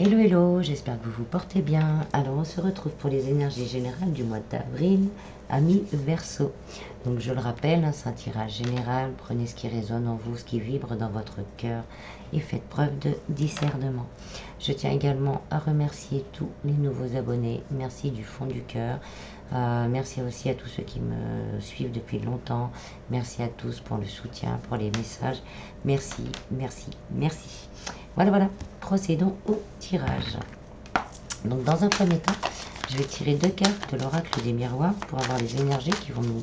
Hello hello, j'espère que vous vous portez bien. Alors on se retrouve pour les énergies générales du mois d'avril, amis Verseau. Donc je le rappelle, c'est un tirage général, prenez ce qui résonne en vous, ce qui vibre dans votre cœur et faites preuve de discernement. Je tiens également à remercier tous les nouveaux abonnés, merci du fond du cœur. Merci aussi à tous ceux qui me suivent depuis longtemps, merci à tous pour le soutien, pour les messages, merci, merci, merci. Voilà, procédons au tirage. Donc dans un premier temps, je vais tirer 2 cartes de l'oracle des miroirs pour avoir les énergies qui vont nous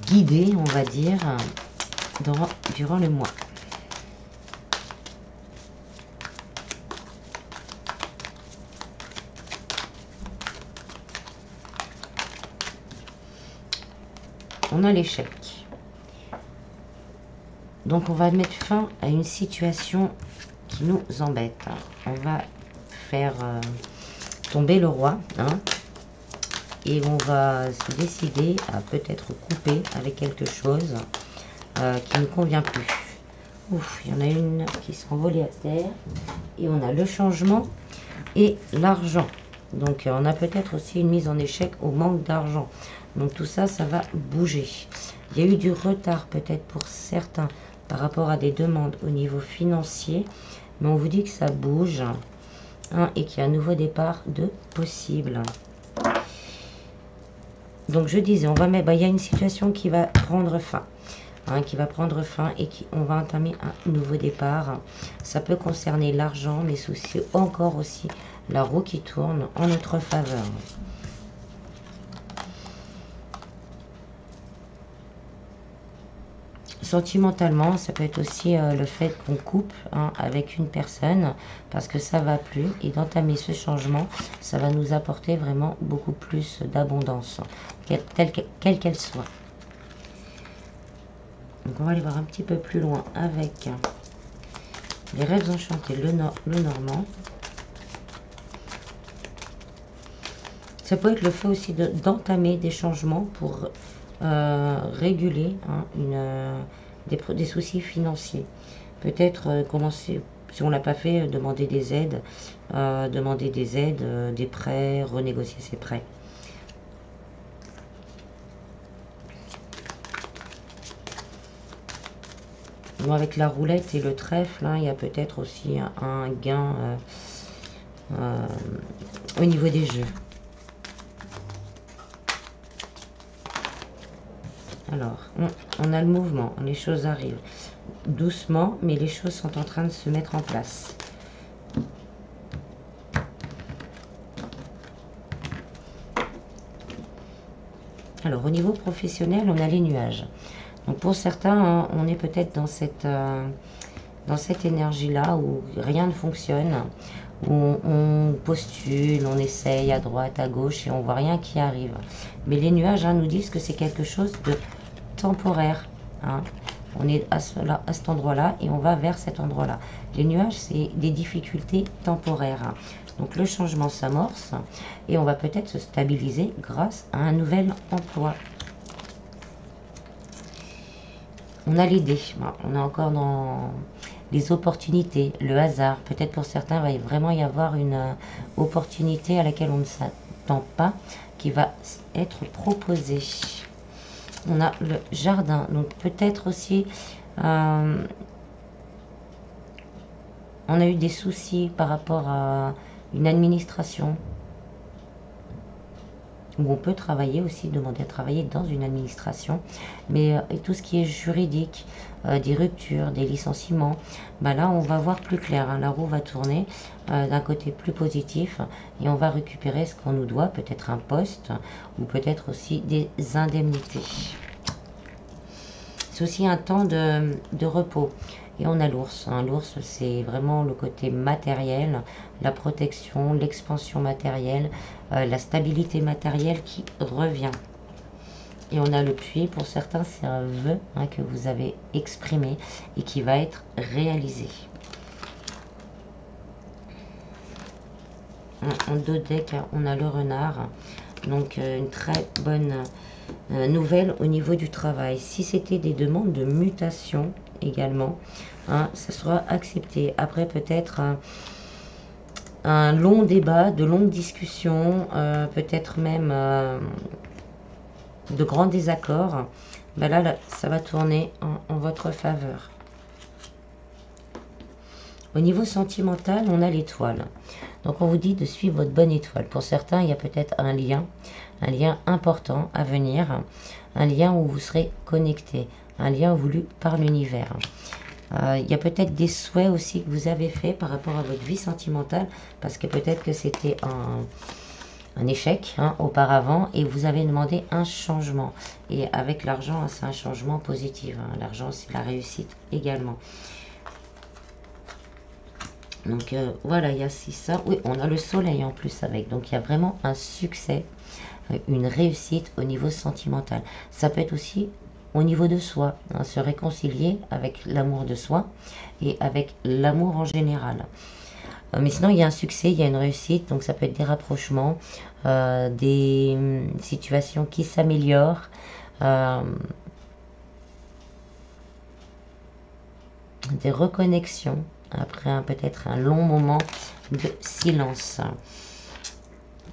guider, on va dire, durant le mois. On a l'échec. Donc on va mettre fin à une situation qui nous embête. On va faire tomber le roi, et on va se décider à peut-être couper avec quelque chose qui ne convient plus. Ouf, il y en a une qui s'est envolée à terre. Et on a le changement et l'argent. Donc on a peut-être aussi une mise en échec au manque d'argent. Donc tout ça, ça va bouger. Il y a eu du retard peut-être pour certains par rapport à des demandes au niveau financier. Mais on vous dit que ça bouge et qu'il y a un nouveau départ de possible. Donc je disais, on va mettre, il y a une situation qui va prendre fin. Et on va entamer un nouveau départ. Ça peut concerner l'argent, mais aussi encore aussi la roue qui tourne en notre faveur. Sentimentalement, ça peut être aussi le fait qu'on coupe avec une personne parce que ça va plus, et d'entamer ce changement, ça va nous apporter vraiment beaucoup plus d'abondance, quelle qu'elle soit. Donc on va aller voir un petit peu plus loin avec les rêves enchantés, le normand. Ça peut être le fait aussi d'entamer des changements pour réguler des soucis financiers. Peut-être commencer, si on ne l'a pas fait, demander des aides, des prêts, renégocier ses prêts. Bon, avec la roulette et le trèfle, il y a peut-être aussi un gain au niveau des jeux. Alors, on a le mouvement, les choses arrivent doucement, mais les choses sont en train de se mettre en place. Alors, au niveau professionnel, on a les nuages. Donc, pour certains, on est peut-être dans cette énergie-là où rien ne fonctionne, où on postule, on essaye à droite, à gauche, et on voit rien qui arrive. Mais les nuages nous disent que c'est quelque chose de temporaire. On est à cet endroit-là et on va vers cet endroit-là. Les nuages, c'est des difficultés temporaires. Donc le changement s'amorce et on va peut-être se stabiliser grâce à un nouvel emploi. On a les dés. On est encore dans les opportunités, le hasard. Peut-être pour certains, il va vraiment y avoir une opportunité à laquelle on ne s'attend pas, qui va être proposée. On a le jardin, donc peut-être aussi on a eu des soucis par rapport à une administration, où on peut travailler aussi, demander à travailler dans une administration, mais tout ce qui est juridique, des ruptures, des licenciements, là on va voir plus clair, la roue va tourner d'un côté plus positif et on va récupérer ce qu'on nous doit, peut-être un poste ou peut-être aussi des indemnités. C'est aussi un temps de repos. Et on a l'ours. L'ours, c'est vraiment le côté matériel, la protection, l'expansion matérielle, la stabilité matérielle qui revient. Et on a le puits. Pour certains, c'est un vœu que vous avez exprimé et qui va être réalisé. En dos deck, on a le renard. Donc, une très bonne nouvelle au niveau du travail. Si c'était des demandes de mutation également, ça sera accepté. Après, peut-être un long débat, de longues discussions, peut-être même de grands désaccords, ben là, ça va tourner en votre faveur. Au niveau sentimental, on a l'étoile. Donc on vous dit de suivre votre bonne étoile. Pour certains, il y a peut-être un lien important à venir, un lien où vous serez connecté, un lien voulu par l'univers. Il y a peut-être des souhaits aussi que vous avez fait par rapport à votre vie sentimentale, parce que peut-être que c'était un échec auparavant et vous avez demandé un changement. Et avec l'argent, c'est un changement positif. L'argent, c'est la réussite également. Donc voilà, il y a ça. Oui, on a le soleil en plus avec. Donc il y a vraiment un succès, une réussite au niveau sentimental. Ça peut être aussi au niveau de soi, se réconcilier avec l'amour de soi et avec l'amour en général. Mais sinon, il y a un succès, il y a une réussite, donc ça peut être des rapprochements, des situations qui s'améliorent, des reconnexions, après peut-être un long moment de silence.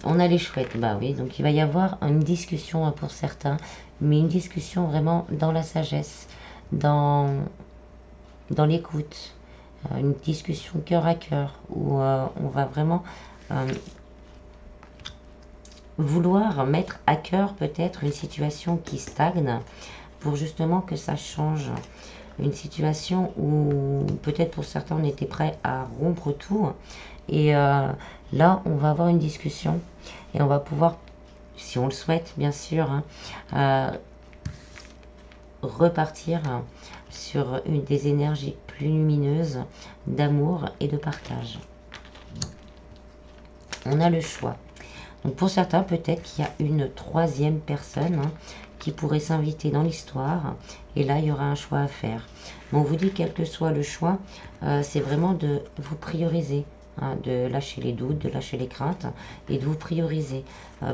On a les chouettes, bah oui, donc il va y avoir une discussion pour certains, mais une discussion vraiment dans la sagesse, dans l'écoute, une discussion cœur à cœur, où on va vraiment vouloir mettre à cœur peut-être une situation qui stagne, pour justement que ça change. Une situation où peut-être pour certains on était prêt à rompre tout, et là on va avoir une discussion et on va pouvoir, si on le souhaite bien sûr, repartir sur des énergies plus lumineuses d'amour et de partage. On a le choix. Donc pour certains, peut-être qu'il y a une troisième personne qui pourrait s'inviter dans l'histoire. Et là, il y aura un choix à faire. Mais on vous dit, quel que soit le choix, c'est vraiment de vous prioriser. De lâcher les doutes, de lâcher les craintes et de vous prioriser.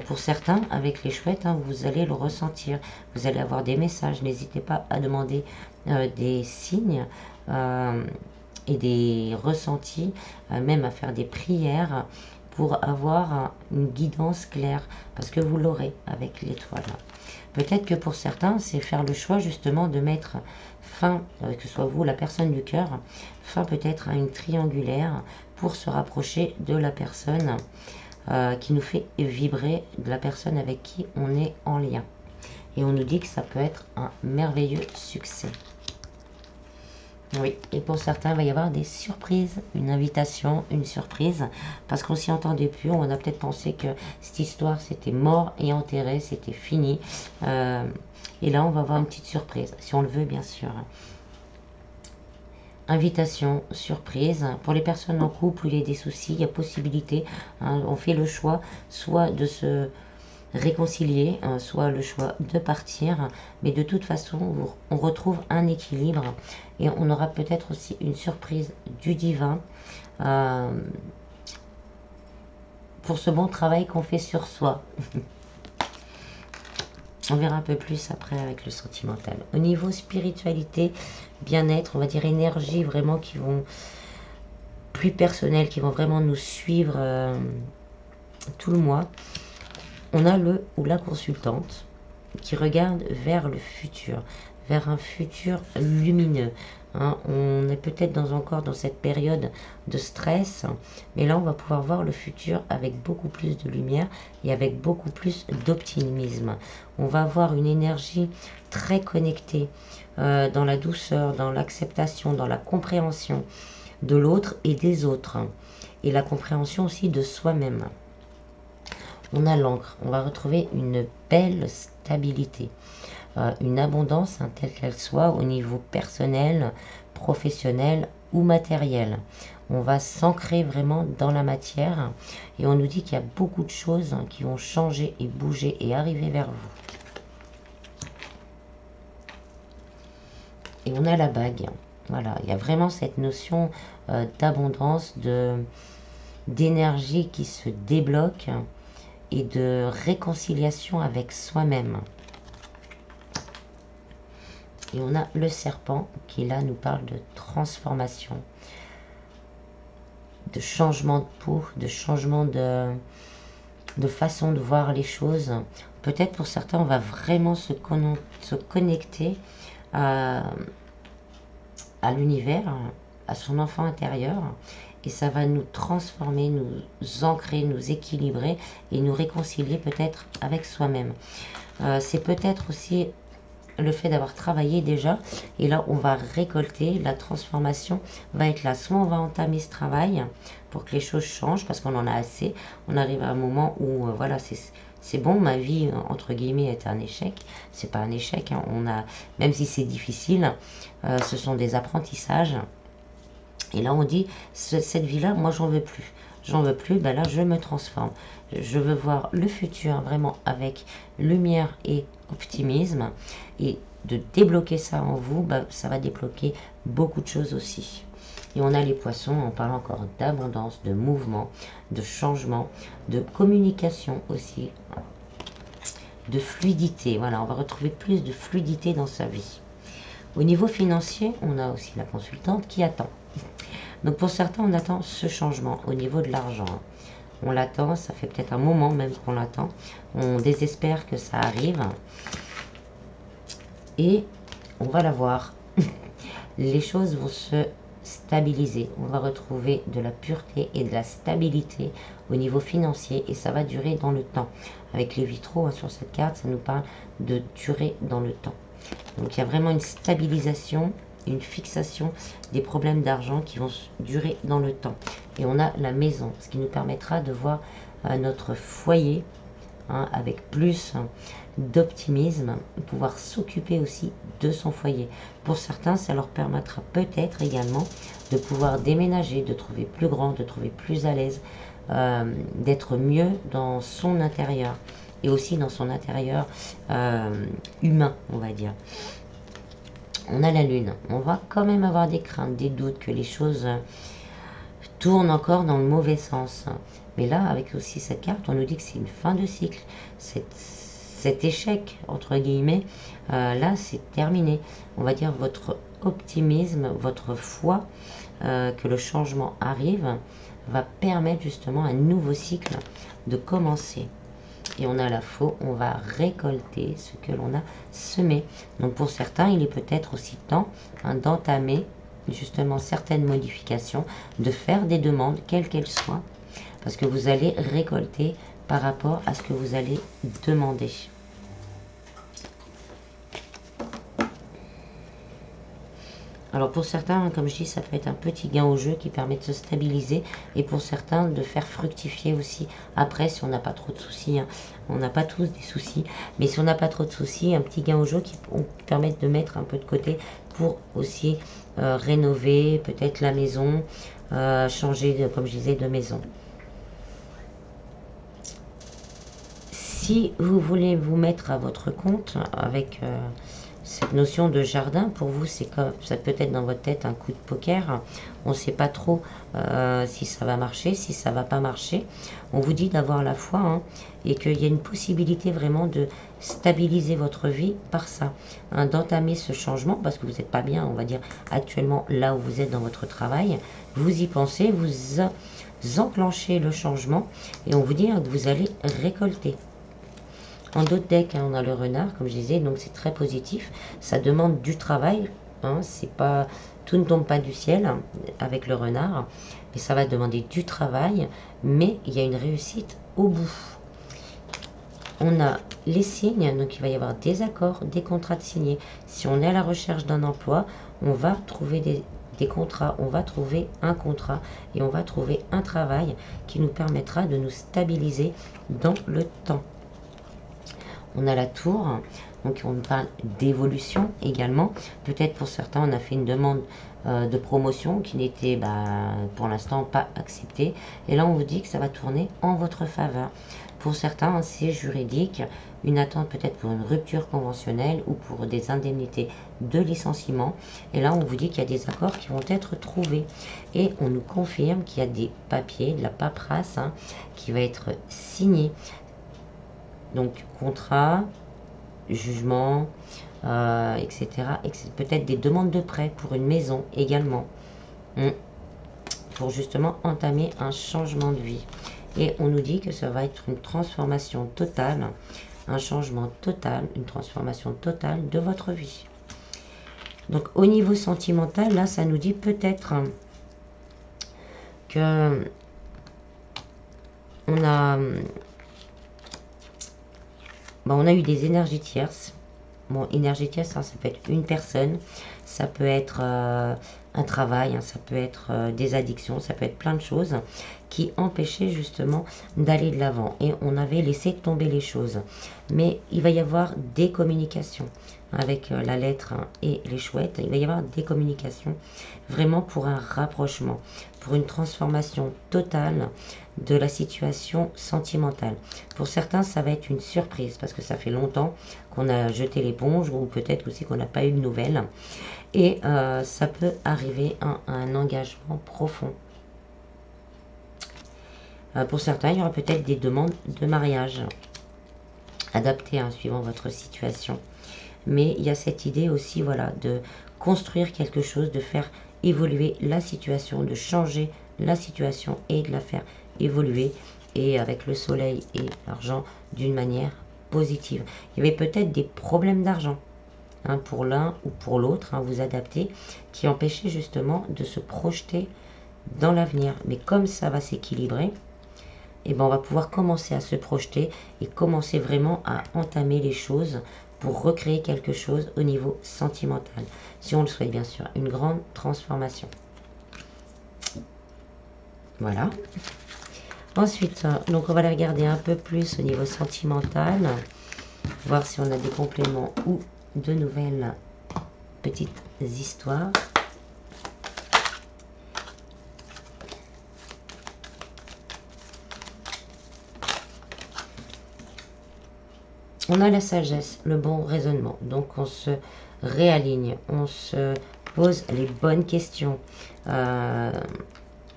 Pour certains, avec les chouettes, vous allez le ressentir. Vous allez avoir des messages. N'hésitez pas à demander des signes et des ressentis, même à faire des prières pour avoir une guidance claire, parce que vous l'aurez avec l'étoile. Peut-être que pour certains, c'est faire le choix justement de mettre fin, que ce soit vous, la personne du cœur, fin peut-être à une triangulaire pour se rapprocher de la personne qui nous fait vibrer, de la personne avec qui on est en lien. Et on nous dit que ça peut être un merveilleux succès. Oui, et pour certains, il va y avoir des surprises, une invitation, une surprise, parce qu'on s'y entendait plus, on a peut-être pensé que cette histoire, c'était mort et enterré, c'était fini. Et là, on va avoir une petite surprise, si on le veut, bien sûr. Invitation, surprise. Pour les personnes en couple où il y a des soucis, il y a possibilité, on fait le choix, soit de se réconcilier, soit le choix de partir, mais de toute façon on retrouve un équilibre et on aura peut-être aussi une surprise du divin pour ce bon travail qu'on fait sur soi. On verra un peu plus après avec le sentimental. Au niveau spiritualité, bien-être, on va dire énergie vraiment qui vont plus personnelles, qui vont vraiment nous suivre tout le mois. On a le ou la consultante qui regarde vers le futur, vers un futur lumineux. On est peut-être encore dans cette période de stress, mais là on va pouvoir voir le futur avec beaucoup plus de lumière et avec beaucoup plus d'optimisme. On va avoir une énergie très connectée dans la douceur, dans l'acceptation, dans la compréhension de l'autre et des autres, et la compréhension aussi de soi-même. On a l'encre, on va retrouver une belle stabilité, une abondance telle qu'elle soit au niveau personnel, professionnel ou matériel. On va s'ancrer vraiment dans la matière et on nous dit qu'il y a beaucoup de choses qui vont changer et bouger et arriver vers vous. Et on a la bague. Voilà, il y a vraiment cette notion d'abondance, d'énergie qui se débloque et de réconciliation avec soi-même. Et on a le serpent qui là nous parle de transformation. de changement de peau, de changement de façon de voir les choses. Peut-être pour certains, on va vraiment se connecter à l'univers, à son enfant intérieur, et ça va nous transformer, nous ancrer, nous équilibrer et nous réconcilier peut-être avec soi-même. C'est peut-être aussi le fait d'avoir travaillé déjà, et là on va récolter, la transformation va être là. Soit on va entamer ce travail pour que les choses changent parce qu'on en a assez, on arrive à un moment où voilà, c'est bon, ma vie entre guillemets est un échec. C'est pas un échec, hein. On a, même si c'est difficile, ce sont des apprentissages. Et là on dit, cette vie là, moi j'en veux plus. J'en veux plus, ben là je me transforme. Je veux voir le futur vraiment avec lumière et optimisme. Et de débloquer ça en vous, ben, ça va débloquer beaucoup de choses aussi. Et on a les poissons, on parle encore d'abondance, de mouvement, de changement, de communication aussi, de fluidité. Voilà, on va retrouver plus de fluidité dans sa vie. Au niveau financier, on a aussi la consultante qui attend. Donc pour certains, on attend ce changement au niveau de l'argent. On l'attend, ça fait peut-être un moment même qu'on l'attend. On désespère que ça arrive. Et on va la voir. Les choses vont se stabiliser. On va retrouver de la pureté et de la stabilité au niveau financier. Et ça va durer dans le temps. Avec les vitraux, hein, sur cette carte, ça nous parle de durer dans le temps. Donc il y a vraiment une stabilisation, une fixation des problèmes d'argent qui vont durer dans le temps. Et on a la maison, ce qui nous permettra de voir notre foyer avec plus d'optimisme, pouvoir s'occuper aussi de son foyer. Pour certains, ça leur permettra peut-être également de pouvoir déménager, de trouver plus grand, de trouver plus à l'aise, d'être mieux dans son intérieur et aussi dans son intérieur humain, on va dire. On a la lune. On va quand même avoir des craintes, des doutes que les choses tournent encore dans le mauvais sens. Mais là, avec aussi cette carte, on nous dit que c'est une fin de cycle. Cet échec, entre guillemets, là, c'est terminé. On va dire votre optimisme, votre foi que le changement arrive, va permettre justement un nouveau cycle de commencer. Et on a la faux, on va récolter ce que l'on a semé. Donc pour certains, il est peut-être aussi temps d'entamer justement certaines modifications, de faire des demandes, quelles qu'elles soient, parce que vous allez récolter par rapport à ce que vous allez demander. Alors pour certains, comme je dis, ça peut être un petit gain au jeu qui permet de se stabiliser et pour certains de faire fructifier aussi après si on n'a pas trop de soucis. Hein. On n'a pas tous des soucis, mais si on n'a pas trop de soucis, un petit gain au jeu qui permet de mettre un peu de côté pour aussi rénover peut-être la maison, changer, comme je disais, de maison. Si vous voulez vous mettre à votre compte avec cette notion de jardin, pour vous, c'est comme ça peut être dans votre tête un coup de poker. On ne sait pas trop si ça va marcher, si ça va pas marcher. On vous dit d'avoir la foi hein, et qu'il y a une possibilité vraiment de stabiliser votre vie par ça, hein, d'entamer ce changement parce que vous n'êtes pas bien, on va dire, actuellement là où vous êtes dans votre travail. Vous y pensez, vous enclenchez le changement et on vous dit hein, que vous allez récolter. En d'autres decks, hein, on a le renard, comme je disais, donc c'est très positif. Ça demande du travail, hein, c'est pas, tout ne tombe pas du ciel hein, avec le renard, mais ça va demander du travail, mais il y a une réussite au bout. On a les signes, donc il va y avoir des accords, des contrats de signés. Si on est à la recherche d'un emploi, on va trouver des contrats, on va trouver un contrat et on va trouver un travail qui nous permettra de nous stabiliser dans le temps. On a la tour, donc on parle d'évolution également. Peut-être pour certains, on a fait une demande de promotion qui n'était pour l'instant pas acceptée. Et là, on vous dit que ça va tourner en votre faveur. Pour certains, c'est juridique, une attente peut-être pour une rupture conventionnelle ou pour des indemnités de licenciement. Et là, on vous dit qu'il y a des accords qui vont être trouvés. Et on nous confirme qu'il y a des papiers, de la paperasse hein, qui va être signée. Donc, contrat, jugement, etc. Peut-être des demandes de prêt pour une maison également. pour justement entamer un changement de vie. Et on nous dit que ça va être une transformation totale, un changement total, une transformation totale de votre vie. Donc au niveau sentimental, là, ça nous dit peut-être que on a eu des énergies tierces. Bon, énergie tierce, hein, ça peut être une personne, ça peut être un travail, hein, ça peut être des addictions, ça peut être plein de choses qui empêchaient justement d'aller de l'avant. Et on avait laissé tomber les choses. Mais il va y avoir des communications avec la lettre et les chouettes. Il va y avoir des communications vraiment pour un rapprochement, pour une transformation totale de la situation sentimentale. Pour certains, ça va être une surprise parce que ça fait longtemps qu'on a jeté l'éponge ou peut-être aussi qu'on n'a pas eu de nouvelles. Et ça peut arriver à un engagement profond. Pour certains, il y aura peut-être des demandes de mariage adaptées suivant votre situation. Mais il y a cette idée aussi, voilà, de construire quelque chose, de faire évoluer la situation, de changer la situation et de la faire évoluer, et avec le soleil et l'argent d'une manière positive. Il y avait peut-être des problèmes d'argent pour l'un ou pour l'autre, vous adapter, qui empêchaient justement de se projeter dans l'avenir. Mais comme ça va s'équilibrer, et on va pouvoir commencer à se projeter et commencer vraiment à entamer les choses pour recréer quelque chose au niveau sentimental. Si on le souhaite, bien sûr, une grande transformation. Voilà. Ensuite, donc on va la regarder un peu plus au niveau sentimental, voir si on a des compléments ou de nouvelles petites histoires. On a la sagesse, le bon raisonnement. Donc on se réaligne, on se pose les bonnes questions.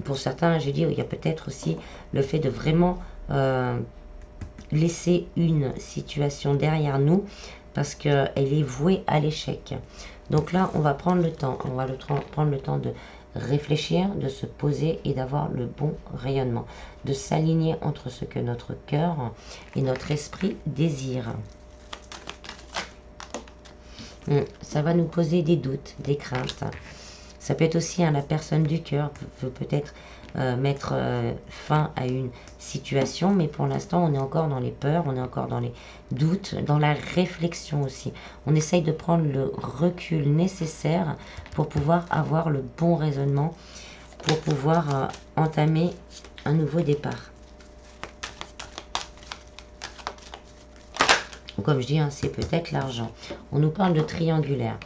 Pour certains, j'ai dit, il y a peut-être aussi le fait de vraiment laisser une situation derrière nous parce qu'elle est vouée à l'échec. Donc là, on va prendre le temps, prendre le temps de réfléchir, de se poser et d'avoir le bon rayonnement, de s'aligner entre ce que notre cœur et notre esprit désirent. Ça va nous poser des doutes, des craintes. Ça peut être aussi la personne du cœur peut peut-être mettre fin à une situation, mais pour l'instant on est encore dans les peurs, on est encore dans les doutes, dans la réflexion aussi. On essaye de prendre le recul nécessaire pour pouvoir avoir le bon raisonnement, pour pouvoir entamer un nouveau départ. Comme je dis, c'est peut-être l'argent. On nous parle de triangulaire.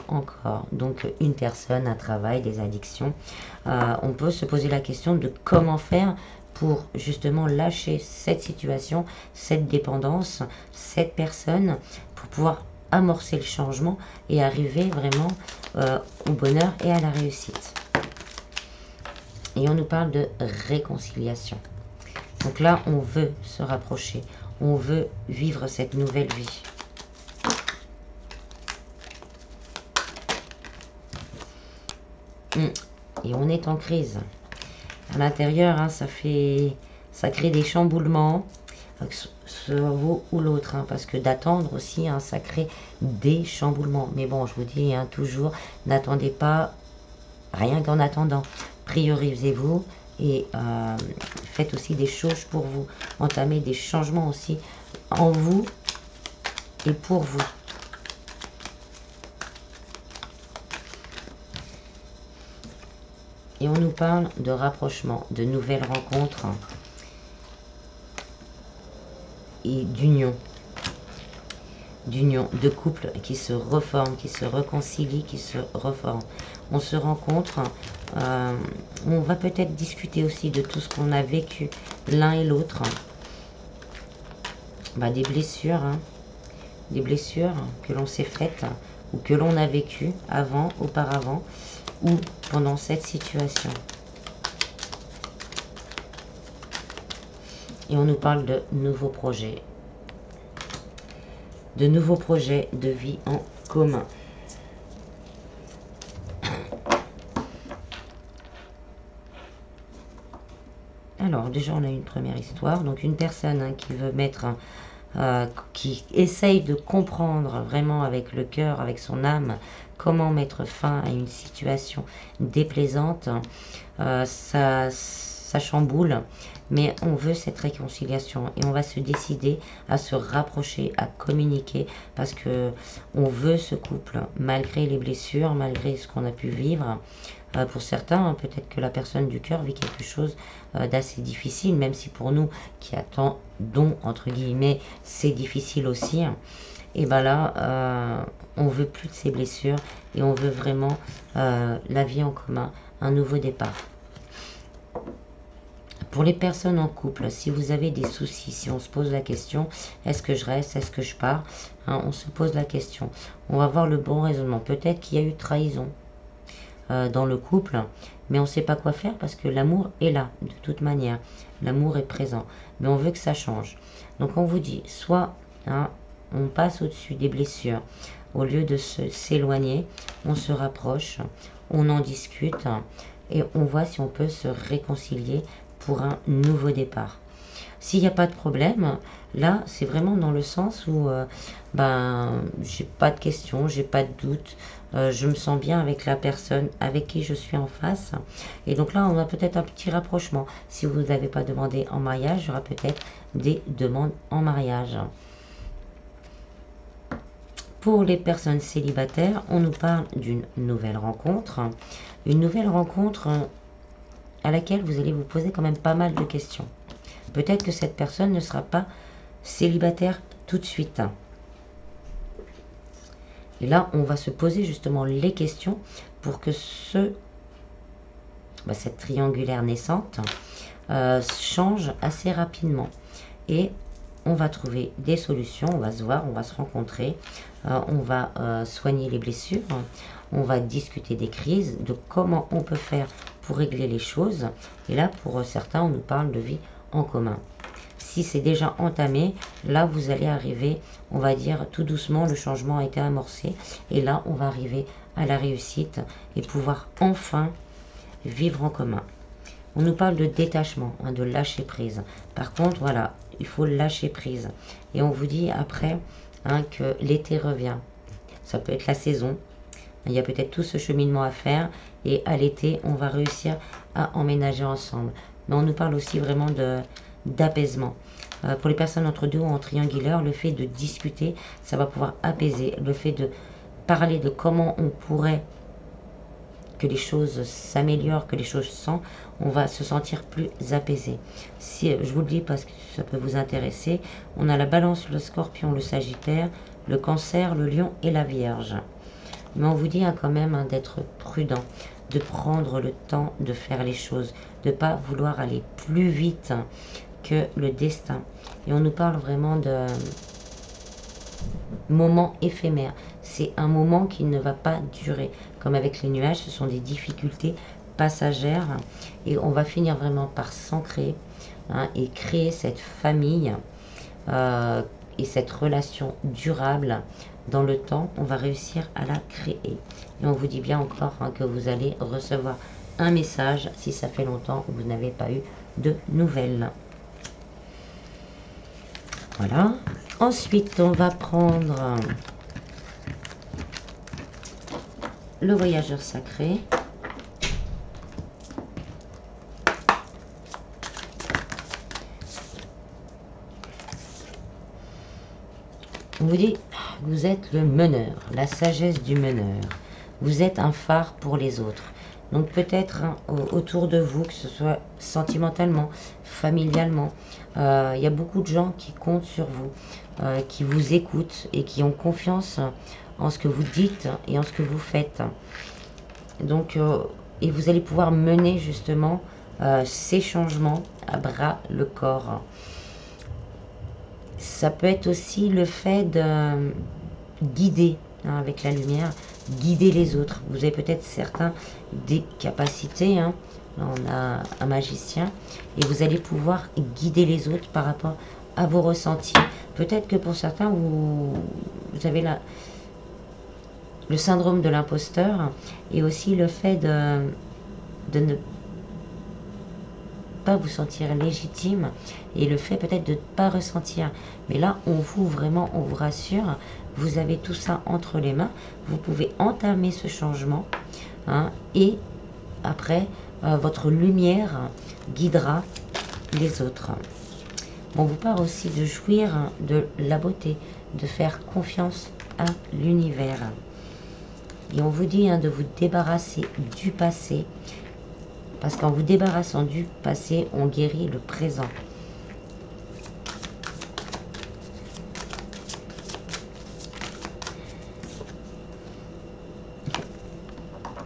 Encore, donc une personne, un travail, des addictions. On peut se poser la question de comment faire pour justement lâcher cette situation, cette dépendance, cette personne, pour pouvoir amorcer le changement et arriver vraiment au bonheur et à la réussite. Et on nous parle de réconciliation. Donc là, on veut se rapprocher, on veut vivre cette nouvelle vie. Et on est en crise. À l'intérieur, ça crée des chamboulements, soit vous ou l'autre, parce que d'attendre aussi, ça crée des chamboulements. Mais bon, je vous dis toujours, n'attendez pas rien qu'en attendant. Priorisez-vous et faites aussi des choses pour vous. Entamez des changements aussi en vous et pour vous. Et on nous parle de rapprochement, de nouvelles rencontres et d'union. D'union, de couples qui se reforment, qui se réconcilient, qui se reforment. On se rencontre, on va peut-être discuter aussi de tout ce qu'on a vécu l'un et l'autre. Des blessures que l'on s'est faites ou que l'on a vécues auparavant, ou pendant cette situation. Et on nous parle de nouveaux projets. De nouveaux projets de vie en commun. Alors déjà, on a une première histoire. Donc une personne hein, qui veut mettre, qui essaye de comprendre vraiment avec le cœur, avec son âme, comment mettre fin à une situation déplaisante. Ça chamboule, mais on veut cette réconciliation et on va se décider à se rapprocher, à communiquer, parce que on veut ce couple, malgré les blessures, malgré ce qu'on a pu vivre. Pour certains, hein, peut-être que la personne du cœur vit quelque chose d'assez difficile, même si pour nous qui attendons, entre guillemets, c'est difficile aussi. Et ben là, on veut plus de ces blessures et on veut vraiment la vie en commun, un nouveau départ. Pour les personnes en couple, si vous avez des soucis, si on se pose la question, est-ce que je reste, est-ce que je pars, hein, on se pose la question. On va voir le bon raisonnement. Peut-être qu'il y a eu trahison dans le couple, mais on ne sait pas quoi faire parce que l'amour est là, de toute manière. L'amour est présent, mais on veut que ça change. Donc on vous dit, soit hein, on passe au-dessus des blessures, au lieu de s'éloigner, on se rapproche, on en discute et on voit si on peut se réconcilier pour un nouveau départ. S'il n'y a pas de problème, là, c'est vraiment dans le sens où j'ai pas de questions, j'ai pas de doute, je me sens bien avec la personne avec qui je suis en face. Et donc là, on a peut-être un petit rapprochement. Si vous n'avez pas demandé en mariage, il y aura peut-être des demandes en mariage. Pour les personnes célibataires, on nous parle d'une nouvelle rencontre. Une nouvelle rencontre à laquelle vous allez vous poser quand même pas mal de questions. Peut-être que cette personne ne sera pas célibataire tout de suite. Et là, on va se poser justement les questions pour que cette triangulaire naissante change assez rapidement. Et on va trouver des solutions, on va se voir, on va se rencontrer, on va soigner les blessures, on va discuter des crises, de comment on peut faire pour régler les choses. Et là, pour certains, on nous parle de vie en commun. Si c'est déjà entamé, là, vous allez arriver, on va dire, tout doucement, le changement a été amorcé. Et là, on va arriver à la réussite et pouvoir enfin vivre en commun. On nous parle de détachement, hein, de lâcher prise. Par contre, voilà, il faut lâcher prise. Et on vous dit après hein, que l'été revient. Ça peut être la saison. Il y a peut-être tout ce cheminement à faire. Et à l'été, on va réussir à emménager ensemble. Mais on nous parle aussi vraiment d'apaisement. Pour les personnes entre deux ou en triangulaire, le fait de discuter, ça va pouvoir apaiser. Le fait de parler de comment on pourrait que les choses s'améliorent, que les choses sentent, on va se sentir plus apaisé. Si, je vous le dis parce que ça peut vous intéresser, on a la balance, le scorpion, le sagittaire, le cancer, le lion et la vierge. Mais on vous dit hein, quand même hein, d'être prudent, de prendre le temps de faire les choses, de ne pas vouloir aller plus vite que le destin. Et on nous parle vraiment de moment éphémère. C'est un moment qui ne va pas durer. Comme avec les nuages, ce sont des difficultés passagères. Et on va finir vraiment par s'ancrer hein, et créer cette famille et cette relation durable dans le temps. On va réussir à la créer. Et on vous dit bien encore hein, que vous allez recevoir un message si ça fait longtemps que vous n'avez pas eu de nouvelles. Voilà. Ensuite, on va prendre le voyageur sacré. On vous dit, vous êtes le meneur, la sagesse du meneur. Vous êtes un phare pour les autres. Donc peut-être hein, autour de vous, que ce soit sentimentalement, familialement, il y a beaucoup de gens qui comptent sur vous, qui vous écoutent et qui ont confiance en ce que vous dites et en ce que vous faites. Donc, et vous allez pouvoir mener justement ces changements à bras le corps. Ça peut être aussi le fait de guider hein, avec la lumière, guider les autres. Vous avez peut-être certains des capacités. Hein. Là, on a un magicien et vous allez pouvoir guider les autres par rapport à vos ressentis. Peut-être que pour certains, vous avez le syndrome de l'imposteur et aussi le fait de ne pas vous sentir légitime et le fait peut-être de ne pas ressentir. Mais là, on vous rassure, vous avez tout ça entre les mains. Vous pouvez entamer ce changement hein, et après, votre lumière guidera les autres. On vous parle aussi de jouir de la beauté, de faire confiance à l'univers. Et on vous dit de vous débarrasser du passé, parce qu'en vous débarrassant du passé, on guérit le présent.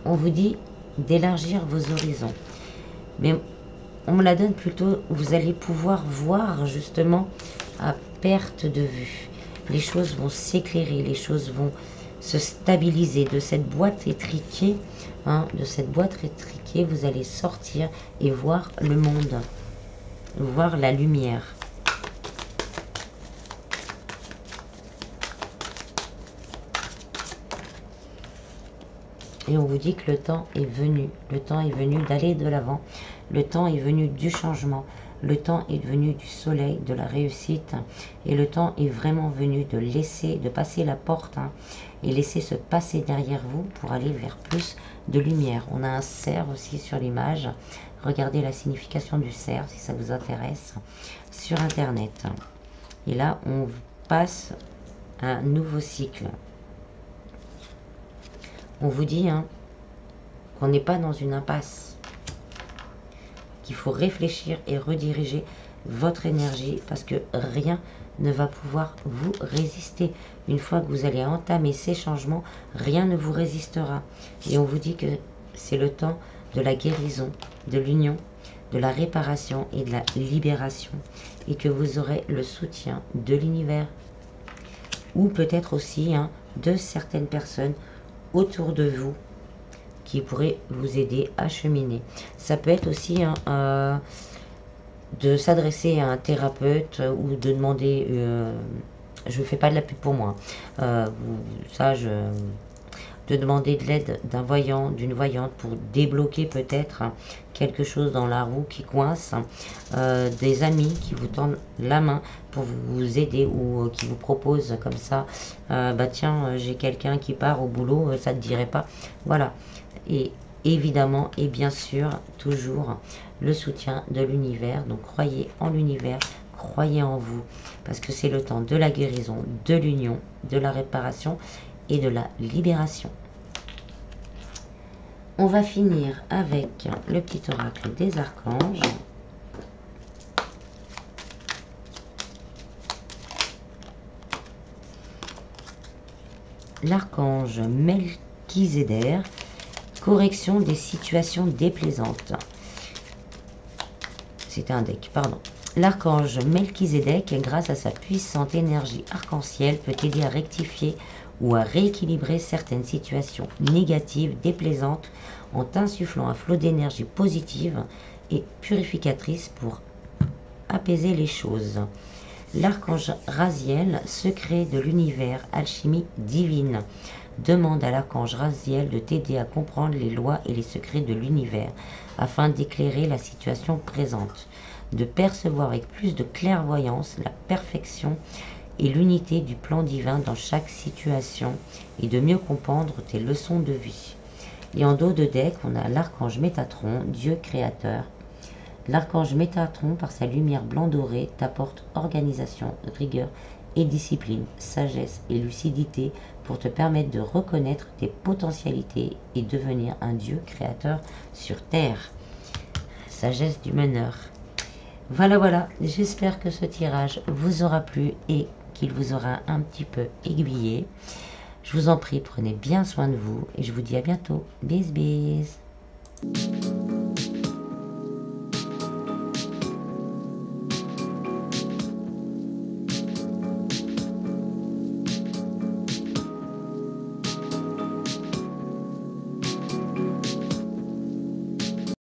On vous dit d'élargir vos horizons. Mais on me la donne plutôt, vous allez pouvoir voir justement à perte de vue. Les choses vont s'éclairer, les choses vont se stabiliser de cette boîte étriquée. Vous allez sortir et voir le monde, voir la lumière. Et on vous dit que le temps est venu. Le temps est venu d'aller de l'avant. Le temps est venu du changement. Le temps est venu du soleil, de la réussite. Et le temps est vraiment venu de passer la porte et laisser se passer derrière vous pour aller vers plus de lumière. On a un cerf aussi sur l'image. Regardez la signification du cerf si ça vous intéresse sur Internet. Et là, on passe à un nouveau cycle. On vous dit qu'on n'est pas dans une impasse, qu'il faut réfléchir et rediriger votre énergie parce que rien ne va pouvoir vous résister. Une fois que vous allez entamer ces changements, rien ne vous résistera. Et on vous dit que c'est le temps de la guérison, de l'union, de la réparation et de la libération. Et que vous aurez le soutien de l'univers ou peut-être aussi de certaines personnes autour de vous qui pourraient vous aider à cheminer. Ça peut être aussi de s'adresser à un thérapeute ou de demander, je ne fais pas de la pub pour moi, de demander de l'aide d'un voyant, d'une voyante pour débloquer peut-être quelque chose dans la roue qui coince, des amis qui vous tendent la main pour vous aider ou qui vous proposent comme ça, tiens, j'ai quelqu'un qui part au boulot, ça te dirait pas, voilà. Et évidemment et bien sûr toujours le soutien de l'univers. Donc croyez en l'univers, croyez en vous, parce que c'est le temps de la guérison, de l'union, de la réparation et de la libération. On va finir avec le petit oracle des archanges. L'archange Melchizedek, correction des situations déplaisantes. C'est un deck, pardon. L'archange Melchizedek, grâce à sa puissante énergie arc-en-ciel, peut aider à rectifier ou à rééquilibrer certaines situations négatives, déplaisantes, en insufflant un flot d'énergie positive et purificatrice pour apaiser les choses. L'archange Raziel, secret de l'univers, alchimie divine, demande à l'archange Raziel de t'aider à comprendre les lois et les secrets de l'univers, afin d'éclairer la situation présente, de percevoir avec plus de clairvoyance la perfection et l'unité du plan divin dans chaque situation, et de mieux comprendre tes leçons de vie. Et en dos de deck, on a l'archange Métatron, Dieu créateur. L'archange Métatron, par sa lumière blanc-doré, t'apporte organisation, rigueur et discipline, sagesse et lucidité pour te permettre de reconnaître tes potentialités et devenir un Dieu créateur sur Terre. Sagesse du meneur. Voilà, j'espère que ce tirage vous aura plu et qu'il vous aura un petit peu aiguillé. Je vous en prie, prenez bien soin de vous et je vous dis à bientôt. Bis bis.